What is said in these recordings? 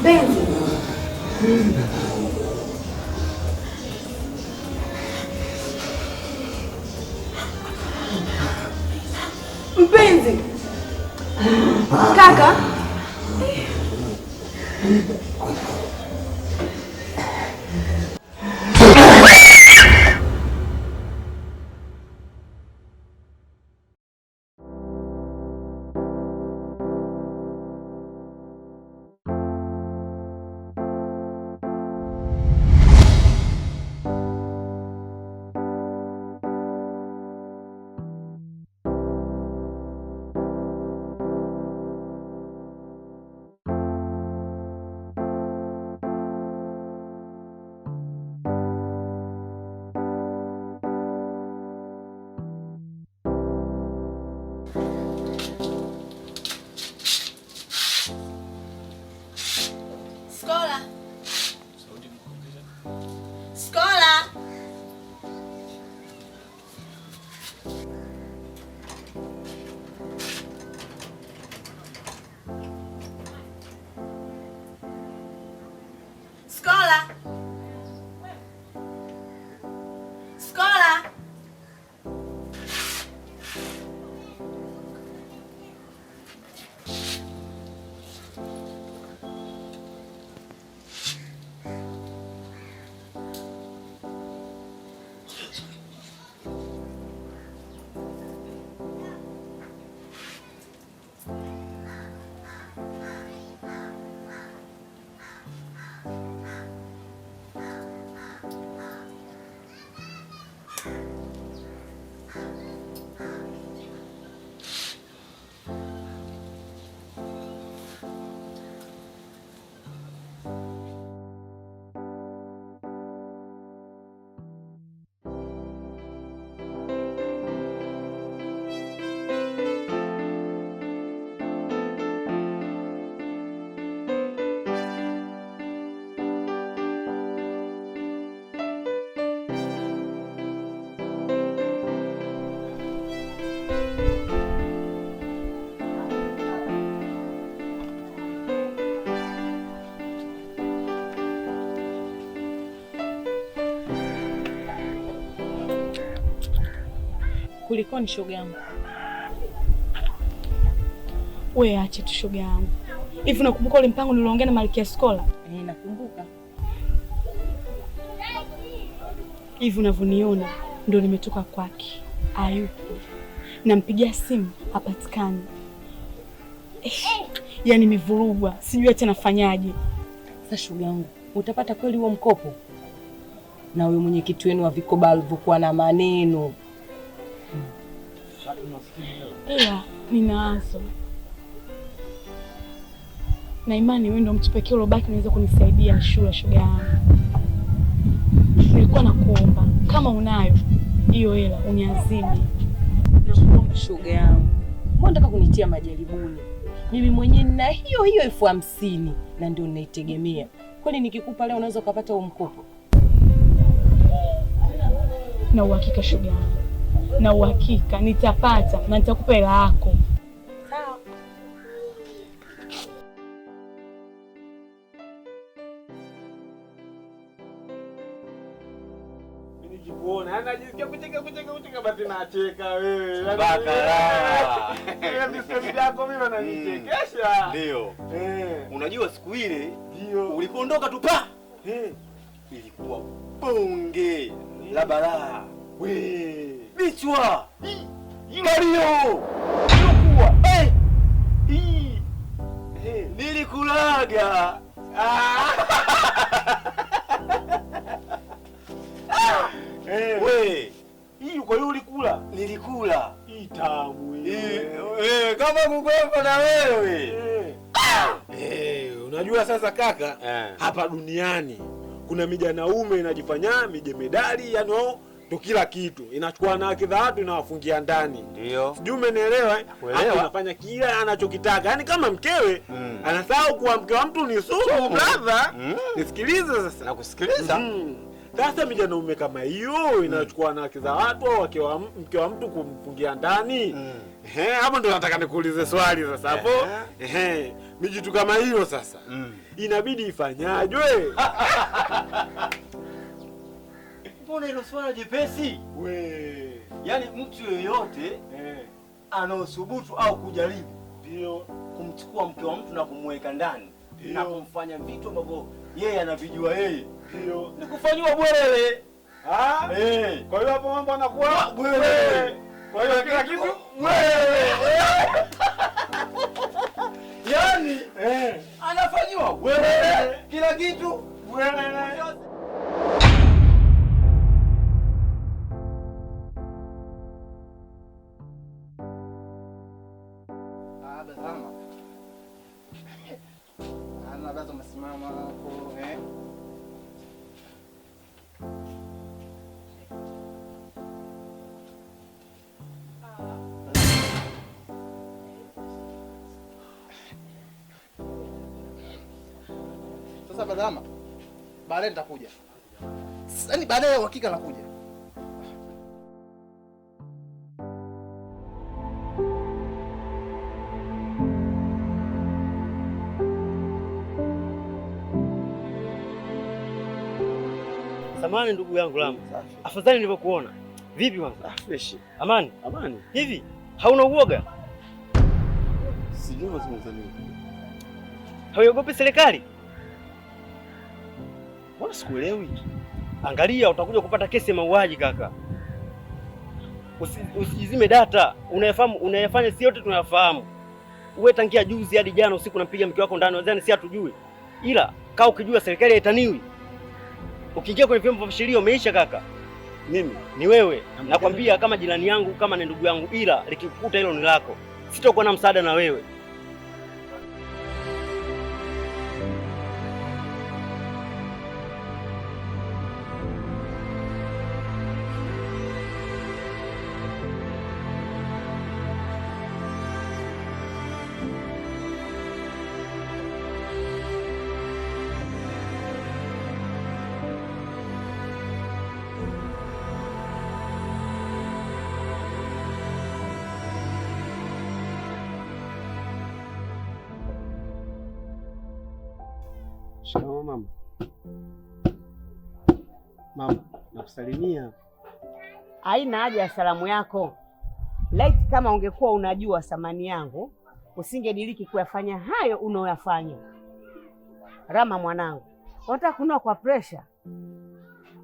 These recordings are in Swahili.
Mpenzi. Mpenzi. Kaka. Skola. Skola. Skola. Skola. Kulikoni shoga yangu? Wewe acha tu shoga yangu. Hivi unakumbuka ule mpango niliongea na Malkia Skola? Nakumbuka. Hivi unavyoniona ndio nimetoka kwake. Hayupo. Nampigia simu hapatikani. Yaani nimevurugwa, sijui hata nafanyaje. Sasa shoga yangu, utapata kweli huo mkopo? Na huyo mwenyekiti wenu wa vikoba alivyokuwa na maneno. Ila ninawazo na imani wewe ndio mtu pekee ulobaki unaweza kunisaidia shule shoga yangu. Nilikuwa nakuomba kama unayo hiyo hela uniazime. Nakuomba shoga yangu. Mbona unataka kunitia majaribuni? Mimi mwenyewe nina hiyo 50,000 na ndio ninaitegemea. Kwani nikikupa leo unaweza kupata huo mkopo? Na uhakika shoga yangu. Na uhakika nitapata na nitakupa hela yako. Sawa. Nikikuona anajisikia kucheka basi nacheka wewe. Bakara. Yaani sisi yako mimi wananichekesha. Ndio. Unajua siku ile ndio ulipoondoka tu pa. Ilikuwa bonge la balaa. We. Bichwa. Mario. Ilikuwa. Nilikulaga. We. Hii kwa hiyo ulikula? Nilikula. Hii tamu hii. Kama kukwepo na wewe. Unajua sasa kaka, hapa duniani kuna mijanaume inajifanya mijemedali, yani wao ndo kila kitu. Inachukua wanawake za watu inawafungia ndani. Ndio. Sijui umenielewa? Hapo anafanya kila anachokitaka. Yaani kama mkewe anasahau kuwa mke wa mtu ni sumu, brother. Nisikilize sasa. Nakusikiliza. Sasa mijanaume kama hiyo inachukua wanawake za watu au mke wa mtu kumfungia ndani. Hapo ndo nataka nikuulize swali sasa hapo. mijitu kama hiyo sasa inabidi ifanyajwe. Mbona hilo swala jepesi? We, Yaani mtu yoyote anaosubutu au kujaribu ndio kumchukua mke wa mtu na kumweka ndani na kumfanya vitu ambavyo yeye anavijua yeye, ndio ni kufanywa bwerele. Kwa hiyo hapo mambo anakuwa bwerele. Kwa hiyo kila kitu Yaani anafanywa bwerele, kila kitu bwerele. Tazama. Ana baza masimama hapo Sasa Badama, baadaye nitakuja. Yaani baadaye uhakika nakuja. Samahani ndugu yangu Lamu. Afadhali nilivyokuona. Vipi kwanza? fresh. Amani? Amani. Hivi hauna uoga? Sijui mazungumzo nini. Hauogopi serikali? Mbona sikuelewi? Angalia utakuja kupata kesi ya mauaji kaka. Usijizime data. Unayafanya si yote tunayafahamu. Uwe tangia juzi hadi jana usiku unampiga mke wako ndani, wazani si hatujui. Ila kaa ukijua serikali haitaniwi. Ukiingia kwenye vyombo vya sheria umeisha kaka. Mimi ni wewe. Nakwambia kama jirani yangu, kama ni ndugu yangu, ila likikukuta hilo ni lako. Sitakuwa na msaada na wewe. Shikamoo mama. Mama, nakusalimia. Haina haja ya salamu yako. Laiti kama ungekuwa unajua thamani yangu, usingediriki kuyafanya hayo unaoyafanya. Rama mwanangu, unataka kunua kwa pressure?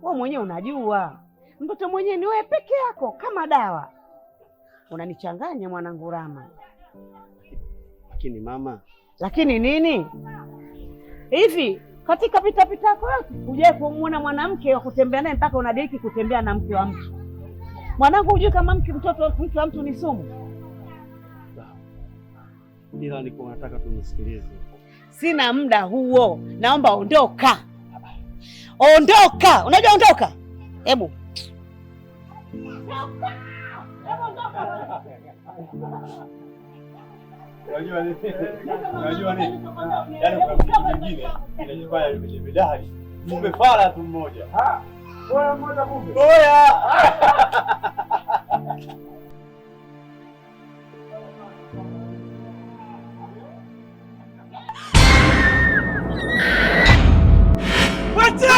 Wewe mwenyewe unajua. Mtoto mwenyewe ni wewe peke yako kama dawa. Unanichanganya mwanangu Rama. Lakini mama, lakini nini? Hivi katika pita yako yote hujawahi kumuona mwanamke wa kutembea naye mpaka unadiriki kutembea na mke wa mtu? Mwanangu, hujui kama mke mke wa mtu ni sumu? ila niko nataka tunisikilize. Sina muda huo. Naomba ondoka. Ondoka. Unajua ondoka? Hebu. Unajua nini? Yaani kuna kitu kingine kinajifanya nimejibedali. Kumbe fala tu mmoja. Wewe mmoja kumbe. Oya. Wacha!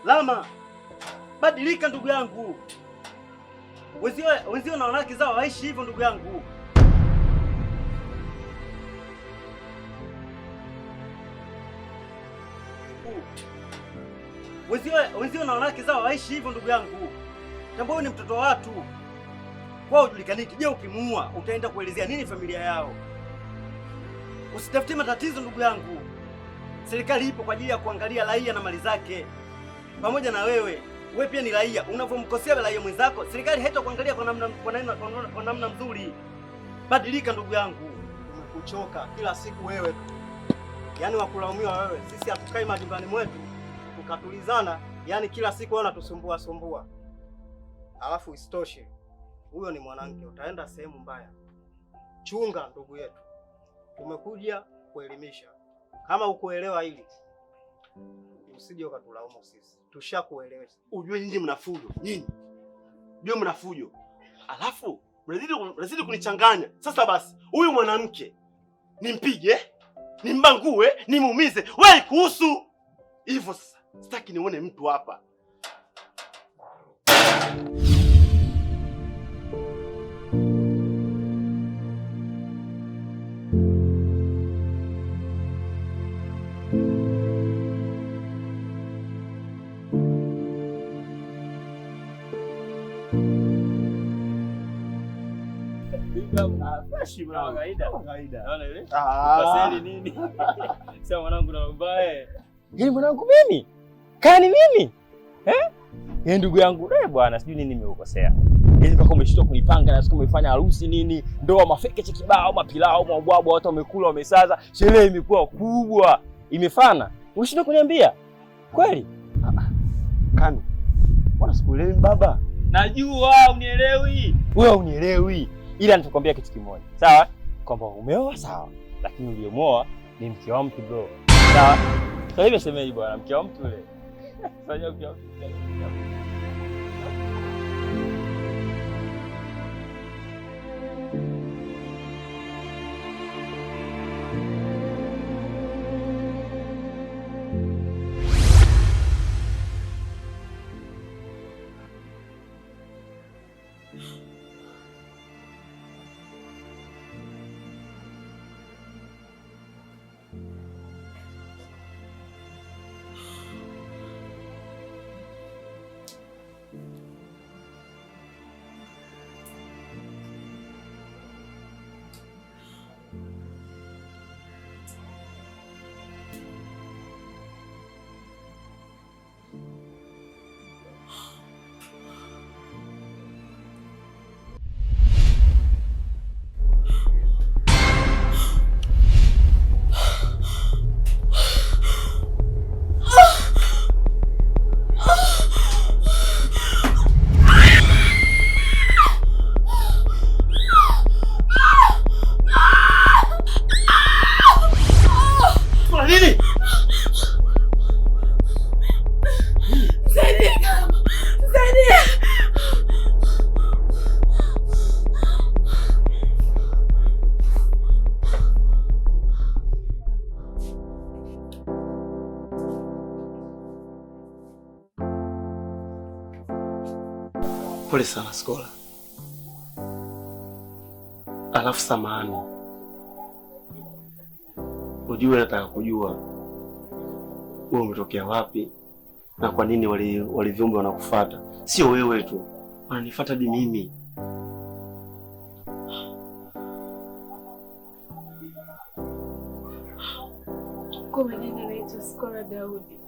Lama. Badilika ndugu yangu. Wenzio na wanawake zao waishi hivyo ndugu yangu. Wenzio na wanawake zao waishi hivyo ndugu yangu. Tambua ni mtoto wa watu. Kwao ujulikaniki. Je, ukimuua utaenda kuelezea nini familia yao? Usitafutie matatizo ndugu yangu. Serikali ipo kwa ajili ya kuangalia raia na mali zake. Pamoja na wewe pia ni raia. Unavyomkosea raia mwenzako, serikali haitakuangalia kwa namna nzuri. Badilika ndugu yangu. Umekuchoka kila siku wewe tu. Yaani wakulaumiwa wewe. Sisi hatukai majumbani mwetu tukatulizana, yaani kila siku wewe unatusumbua. Alafu isitoshe, huyo ni mwanamke, utaenda sehemu mbaya. Chunga ndugu yetu. Tumekuja kuelimisha. Kama ukuelewa hili, usije ukatulaumu sisi. Tushakuelewesha. Ujue nyinyi mnafujo. Ndio mnafujo. Alafu mnazidi kunichanganya. Sasa basi, huyu mwanamke nimpige, nimbangue, nimuumize. Wewe kuhusu hivyo sasa. Sitaki nione mtu hapa. Sasa mwanangu na mbaya. Yaani mwanangu mimi? Kani mimi? Yaani ndugu yangu bwana sijui nini nimeukosea. Yaani mpaka umeshindwa kunipanga na siku umefanya harusi nini, ndoa mafeke kibao, mapilao, mabwabwa watu wamekula wamesaza, sherehe imekuwa kubwa. Imefana. Unashindwa kuniambia? Kweli? Kani. Mbona sikuelewi baba? Najua unielewi. Wewe unielewi. Ila nitakwambia kitu kimoja. Sawa? Kwamba umeoa sawa, lakini uliyemwoa ni mke wa mtu bro. Sawa? Sasa hivi semeji bwana, mke wa mtu yule. Fanya mke wa mtu. Pole sana Skola. Alafu samahani. Ujue nataka kujua wewe umetokea wapi na kwa nini wale viumbe wanakufuata. Sio wewe tu, wananifuata hadi mimi. Kwa nini naitwa Skola Daudi?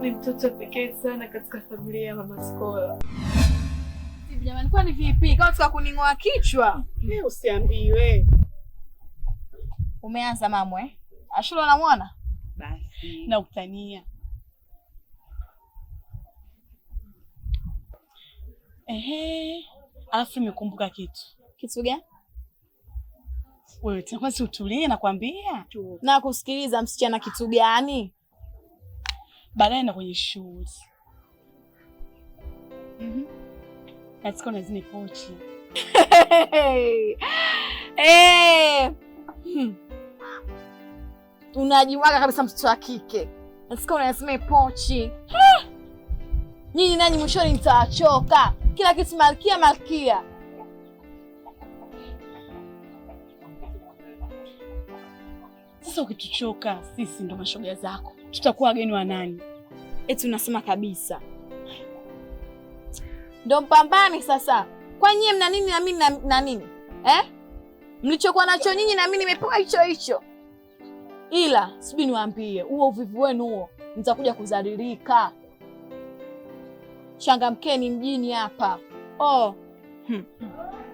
Ni mtoto pekee sana katika familia ya Mama Skola. Jamani, kwani vipi? Kama tutaka kuning'oa kichwa. Mimi usiambiwe. Umeanza mamwe? Ashura unamwona? Basi na utania. Alafu nimekumbuka kitu. Kitu gani? Wewe tena kwanza utulie nakwambia. Na kusikiliza msichana kitu gani? Baadaye na kwenye shughuli. Katika na zile pochi. Unajimwaga kabisa mtoto wa kike. Nasikia unasema pochi. Nyinyi nanyi mwishoni nitawachoka. Kila kitu malkia malkia. Sasa ukituchoka sisi ndo mashoga zako, tutakuwa wageni wa nani? Eti unasema kabisa ndo mpambani sasa. Kwa nyinyi mna nini na mimi na nini? Mlichokuwa nacho nyinyi na mimi nimepewa hicho. Ila sibi niwaambie, huo uvivu wenu huo mtakuja kudhalilika. Changamkeni mjini hapa.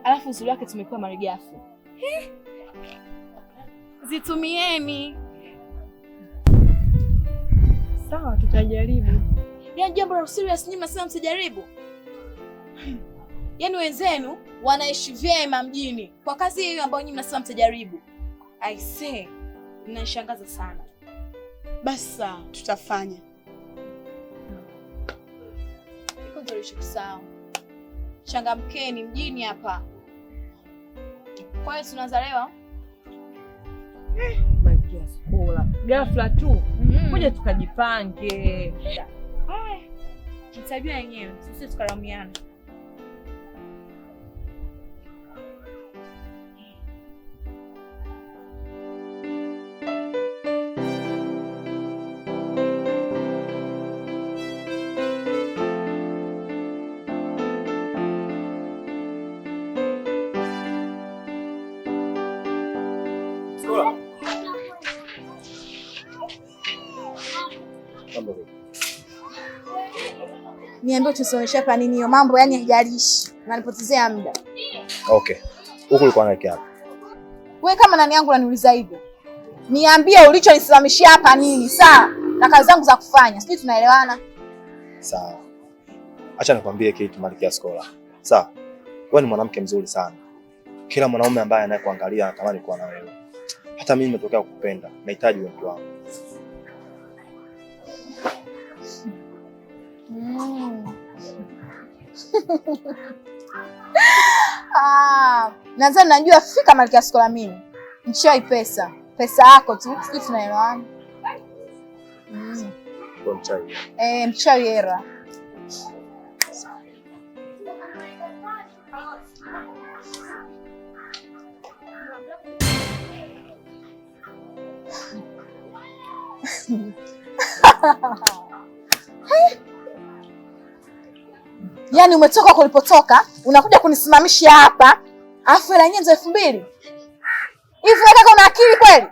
Alafu uzuri wake tumepewa malighafi. Zitumieni. Sawa, tutajaribu. Yaani jambo la serious nyinyi mnasema msijaribu. Yaani wenzenu wanaishi vyema mjini kwa kazi hiyo ambayo nyinyi mnasema mtajaribu. I say, mnashangaza sana. Basi tutafanya. Iko ndio sawa. Changamkeni mjini hapa. Kwa hiyo tunaanza leo. Malkia Skola. Ghafla tu. Ngoja tukajipange. Haya. Mtajua yenyewe, sisi tukaraumiana. Niambie tusomesha hapa nini hiyo mambo, yani haijalishi. Unanipotezea muda. Okay. Huko ulikuwa unaelekea hapa. Wewe kama nani yangu unaniuliza hivyo? Niambie ulichonisimamishia hapa nini, sawa? Na kazi zangu za kufanya. Sisi tunaelewana? Sawa. Acha nikwambie kitu Malkia Skola. Sawa. Wewe ni mwanamke mzuri sana. Kila mwanaume ambaye anayekuangalia anatamani kuwa na wewe. Hata mimi nimetokea kukupenda. Nahitaji wewe mtu wangu. Nadhani najua fika Malkia Skola mimi. Nchoi pesa yako tu, sisi tunaelewana. Mchawi hera. Yaani umetoka kulipotoka, unakuja kunisimamishia hapa, afu hela yenyewe 2000. Hivi kaka una akili kweli?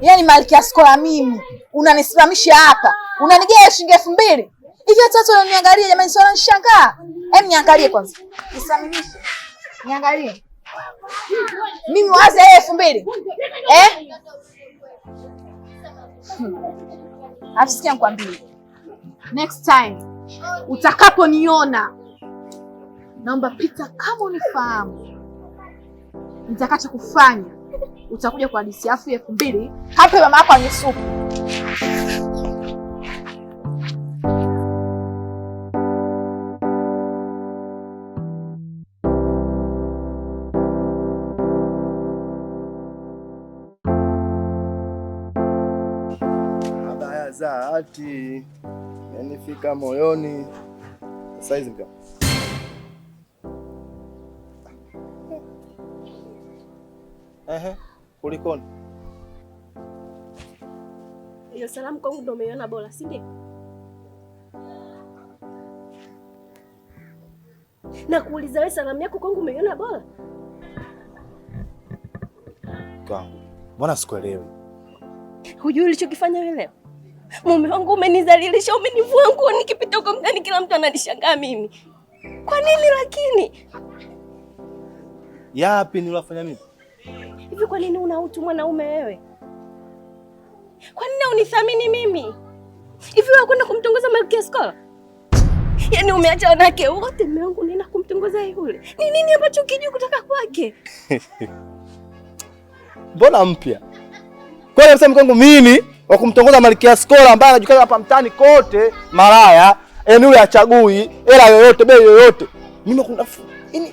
Yaani Malkia Skola mimi, unanisimamishia hapa, unanigea shilingi 2000. Hivi watoto wananiangalia jamani, sio wananishangaa. Niangalie kwanza. Nisimamishe. Niangalie. Mimi waze 2000. Afisikia nikwambie. Next time utakaponiona naomba pita kama unifahamu. Nitakacho kufanya utakuja kwa hadisi afu 2000 hapo mama hapa kwenye supu. Abaya za ati yanifika moyoni. Sasa hizi mka. Kulikoni? Hiyo salamu kwangu ndio umeiona bora, si ndio? Na kuuliza wewe salamu yako kwangu umeiona bora? Kwangu. Mbona sikuelewi? Hujui ulichokifanya wewe leo? Mume wangu umenizalilisha, umenivua nguo nikipita huko mtaani kila mtu ananishangaa mimi. Kwa nini lakini? Yapi nilofanya mimi? Hivi kwa nini una utu mwanaume wewe? Kwa nini unithamini mimi? Hivi wewe kwenda kumtongoza Malkia Skola? Yaani umeacha wanawake wote, mume wangu nina kumtongoza yule. Ni nini ambacho ukijua kutoka kwake? Mbona mpya? Kwa nini msema kwangu mimi wa kumtongoza Malkia Skola ambaye anajulikana hapa mtaani kote malaya, yule achagui, hela yoyote, bei yoyote. Mimi kuna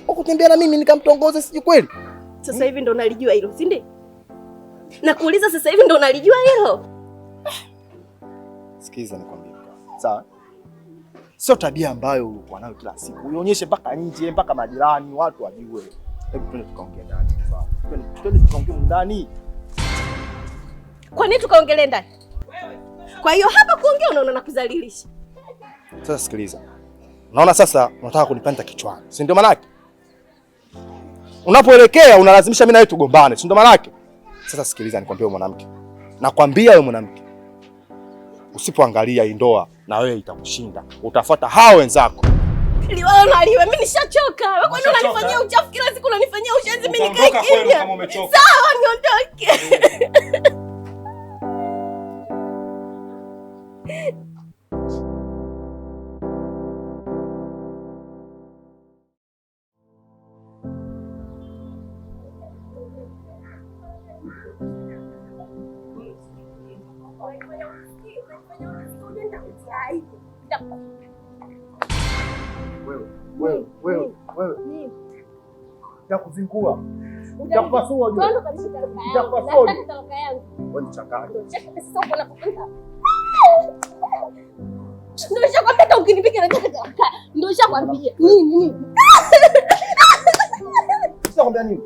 kutembea na mimi nikamtongoza siji kweli? Sasa hivi ndo nalijua hilo, si ndio? Na kuuliza sasa hivi ndo unalijua hilo? Sikiza nikwambie. Sawa? Sio tabia ambayo ulikuwa nayo kila siku. Uionyeshe mpaka nje, mpaka majirani, watu wajue. Hebu twende tukaongea ndani. Sawa? Twende tukaongea ndani. Kwa nini tukaongelee ndani? Kwa hiyo hapa kuongea unaona nakudhalilisha. Sasa sikiliza. Naona sasa unataka kunipanda kichwani. Si ndio maana yake? Unapoelekea unalazimisha mimi na wewe tugombane. Si ndio maana yake? Sasa sikiliza nikwambie wewe mwanamke. Nakwambia wewe mwanamke. Usipoangalia hii ndoa na wewe itakushinda. Utafuata hao wenzako. Liwalo na liwe, mimi nishachoka. Wewe kwani unanifanyia uchafu kila siku, unanifanyia ushenzi, mimi nikae kimya. Sawa, niondoke. Wewe. Nitakuzingua. Nitakupasua juu. Nitakupasua. Wewe ni changanya. Ndio nishakwambia hata ukinipiga nataka talaka. Ndio nishakwambia. Nini? Nishakwambia nini?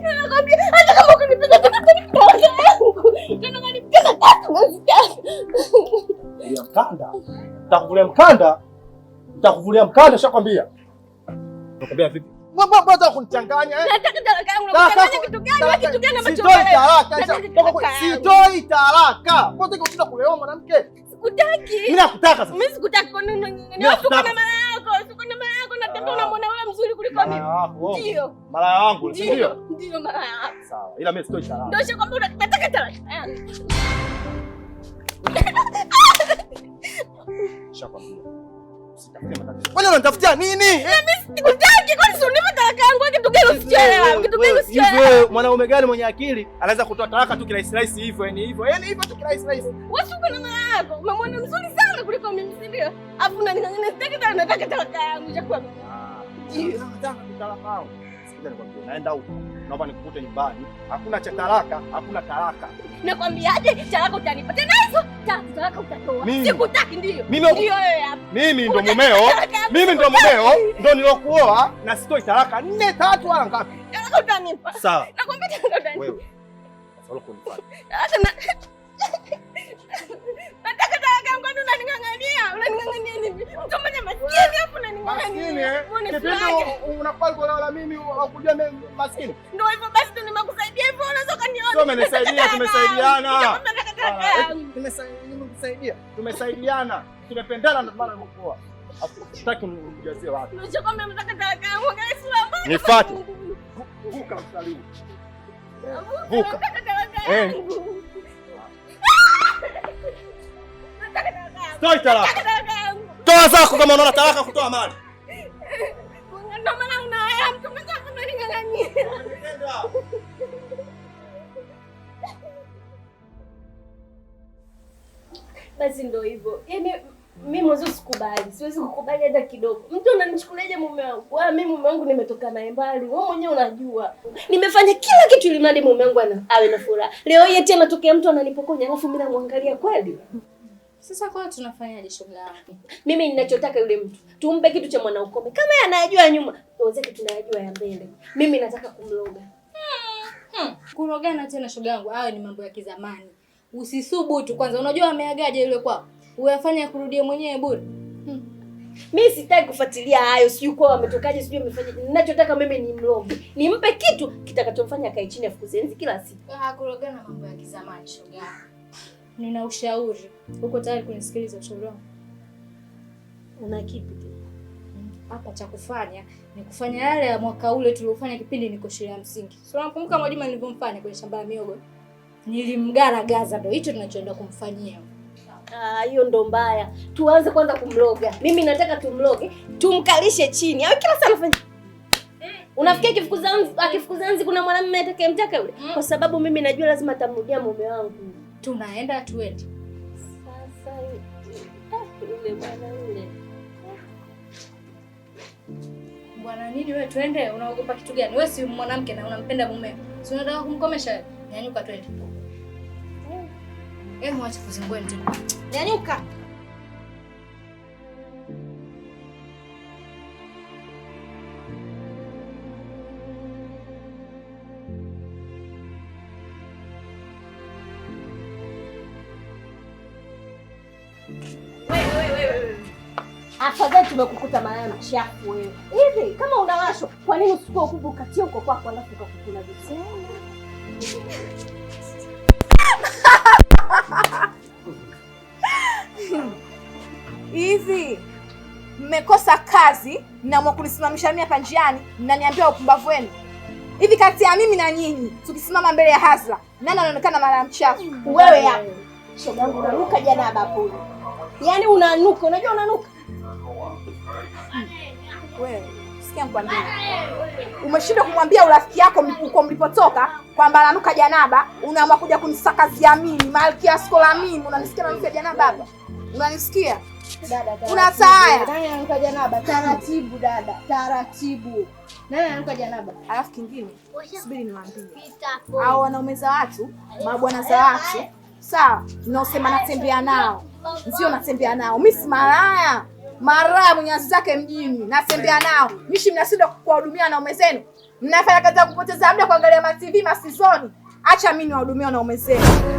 Nakwambia hata kama ukinipiga talaka yangu. Tena unanipiga tatu unazitaka. Ya mkanda. Nitakuvulia mkanda, nishakwambia. Nakwambia vipi? Mbona kunichanganya eh? Nataka talaka yangu. Unachanganya kitu gani? Wewe kitu gani ambacho sitoi talaka. Sitoi talaka. Mbona unataka kulewa mwanamke? Sikutaki. Mimi nakutaka sasa. Mimi sikutaki kwa nini? Ni watu kuna mara yako. Siko na mara yako na tendo unamwona yule mzuri kuliko mimi. Ndio. Mara yangu, si ndio? Ndio mara yako. Sawa. Ila mimi sitoi talaka. Ndio shakwambia unataka talaka yangu. Shakwambia. Kwani unanitafutia nini? Mimi sikutaki, kwani si unipe talaka yangu kitu gani usielewa? Kitu gani usielewa? Hivyo mwanaume gani mwenye akili anaweza kutoa talaka tu kirahisi rahisi hivyo, yani hivyo. Yaani hivyo tu kirahisi rahisi. Wewe uko na mara yako. Umemwona mzuri sana kuliko mimi, si ndio? Alafu unaning'ang'ania sitaki nataka talaka yangu chakuwa. Ndio nataka talaka yangu. Sikiliza nikwambie, naenda huko. Naomba nikukute nyumbani. Hakuna cha talaka, hakuna talaka. Nakwambiaje talaka utanipa tena hizo? Talaka utatoa. Sikutaki ndio. Ndio wewe hapa. Mimi ndo mumeo. Mimi ndo mumeo, ndo nilokuoa na sitoi talaka 4 3 wala ngapi? Talaka utanipa. Sawa. Nakwambia talaka utanipa. Wewe. Sasa uko nifanye. Nataka talaka yangu ndio unaning'ang'ania. Unaning'ang'ania nini? Mtu mmoja maskini hapo unaning'ang'ania. Maskini? Unakubali kulala mimi au kujua mimi maskini? Ndio hivyo basi ndio nimekusaidia hivyo unaweza kaniona. Sio umenisaidia, tumesaidiana. Nimekusaidia. Tumesaidiana. Tumependana ndio maana nimekuoa. Sitaki unijazie watu. Unajua kama nataka talaka yangu angalia sura mbaya. Nifuate. Vuka mstari. Vuka. Toi talaka. Toa zako kama unaona talaka kutoa mali. Ndio maana unaaya mtu mmoja unaning'ang'ania. Basi ndio hivyo. Yaani mimi mwanzo sikubali. Siwezi kukubali hata kidogo. Mtu ananichukuliaje mume wangu? Wala mimi mume wangu nimetoka naye mbali. Wewe mwenyewe unajua. Nimefanya kila kitu ili mradi mume wangu awe na furaha. Leo hii tena anatokea mtu ananipokonya alafu mimi namwangalia kweli. Sasa kwa tunafanyaje shoga yangu? Mimi ninachotaka yule mtu tumpe kitu cha mwanaukome. Kama yeye anayajua ya nyuma, wenzake tunayajua ya mbele. Mimi nataka kumloga. Kurogana tena shoga yangu, hayo ni mambo ya kizamani. Usisubutu kwanza. Unajua ameagaje yule kwao? Uyafanya kurudie mwenyewe bure. Mimi sitaki kufuatilia hayo, sijui kwao ametokaje, sijui amefanya. Ninachotaka mimi ni mloge. Nimpe kitu kitakachomfanya akae chini afukuze enzi kila siku. Kurogana mambo ya kizamani shoga yangu. Nina ushauri. Uko tayari kunisikiliza ushauri wangu? Una kipi tu? Hapa cha kufanya ni kufanya yale ya mwaka ule tuliofanya kipindi niko shule ya msingi. Sio unakumbuka Mwajuma nilivyomfanya kwenye shamba la miogo? Nilimgaragaza, ndio hicho tunachoenda kumfanyia. Hiyo ndo mbaya. Tuanze kwanza kumloga. Mimi nataka tumloge, tumkalishe chini. Au kila saa anafanya. Unafikia akifukuza nzi kuna mwanamume atakayemtaka yule? Kwa sababu mimi najua lazima atamrudia mume wangu. Tunaenda tuende. Sasa yule bwana yule. Bwana nini wewe tuende? Unaogopa kitu gani? Wewe si mwanamke na unampenda mume. Si unataka kumkomesha wewe? Nyanyuka twende. Mwache kuzingua nje. Nyanyuka. Afadhali tumekukuta malaya machafu wewe. Hivi kama unawashwa, kwa nini usipoe ukubwa ukatia huko kwako alafu ukakukuna vizuri? Hivi mmekosa kazi, mnaamua kunisimamisha mimi hapa njiani, mnaniambia upumbavu wenu. Hivi kati ya mimi na nyinyi tukisimama mbele ya hadhara, nani anaonekana malaya mchafu? Wewe hapo. Shoga yangu unanuka janaba hapo. Yaani unanuka, unajua unanuka? Wewe, sikia nikwambie. Umeshindwa kumwambia urafiki yako uko mlipotoka kwamba ananuka janaba, unaamua kuja kunisakazia mimi, Malkia Skola mimi, unanisikia nanuka janaba hapa? Unanisikia? Dada, unataya. Nani ananuka janaba? Taratibu dada, taratibu. Nani ananuka janaba? Alafu kingine, subiri niwaambie. Hao wanaume za watu, mabwana za watu, sawa, mnaosema natembea nao. Sio natembea nao. Mimi si malaya. Malaya mwenye azi zake mjini, natembea nao. Mishi mnashinda kuwahudumia wanaume zenu. Mnafanya kazi ya kupoteza muda kuangalia ma TV masizoni. Acha mimi niwahudumie wanaume zenu.